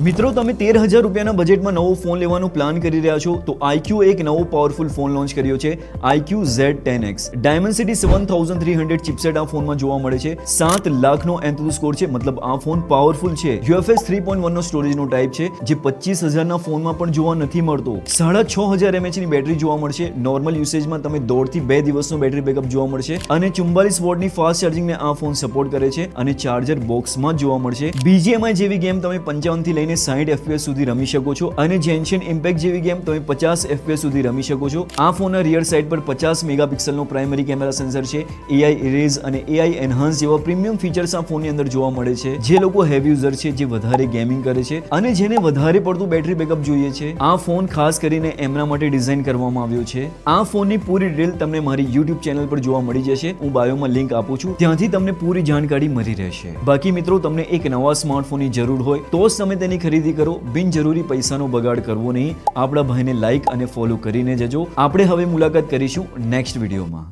મિત્રો તમે 13,000 રૂપિયાના બજેટમાં નવો ફોન લેવાનો પ્લાન કરી રહ્યા છો તો iQOO એક નવો પાવરફુલ ફોન લોન્ચ કર્યો છે iQOO Z10X. Dimensity 7300 ચિપસેટ આ ફોનમાં જોવા મળે છે. 7 લાખનો Antutu સ્કોર છે, મતલબ આ ફોન પાવરફુલ છે. UFS 3.1 નો સ્ટોરેજનો ટાઈપ છે જે 25,000ના ફોનમાં પણ જોવા નથી મળતો. 6500 mAh ની બેટરી જોવા મળશે. નોર્મલ યુસેજમાં તમે 1.5 થી 2 દિવસનો બેટરી બેકઅપ જોવા મળશે અને 44 વોટની ફાસ્ટ ચાર્જિંગને આ ફોન સપોર્ટ કરે છે અને ચાર્જર બોક્સમાં જોવા મળશે. BGMI જેવી ગેમ તમે 55 થી લઈને 60 FPS સુધી રમી શકો છો અને જેન્શન ઇમ્પેક્ટ જેવી ગેમ તમે 50 FPS સુધી રમી શકો છો. આ ફોનના રિયર સાઇડ પર 50 મેગાપિક્સલનો પ્રાઇમરી કેમેરા સેન્સર છે. AI ઇરેઝ અને AI એન્હાન્સ જેવા પ્રીમિયમ ફીચર્સ આ ફોનની અંદર જોવા મળે છે. જે લોકો હેવી યુઝર છે, જે વધારે ગેમિંગ કરે છે અને જેને વધારે પડતું બેટરી બેકઅપ જોઈએ છે, આ ફોન ખાસ કરીને એમના માટે ડિઝાઇન કરવામાં આવ્યો છે. આ ફોનની પૂરી ડિટેલ તમને મારી YouTube ચેનલ પર જોવા મળી જશે. હું બાયોમાં લિંક આપું છું, ત્યાંથી તમને પૂરી જાણકારી મળી રહેશે. બાકી મિત્રો, તમને એક નવા સ્માર્ટફોનની જરૂર હોય તો જ તમે તેની ખરીદી કરો. બિનજરૂરી પૈસાનો બગાડ કરવો નહીં. આપણા ભાઈને લાઈક અને ફોલો કરીને જજો. આપણે હવે મુલાકાત કરીશું નેક્સ્ટ વિડીયોમાં.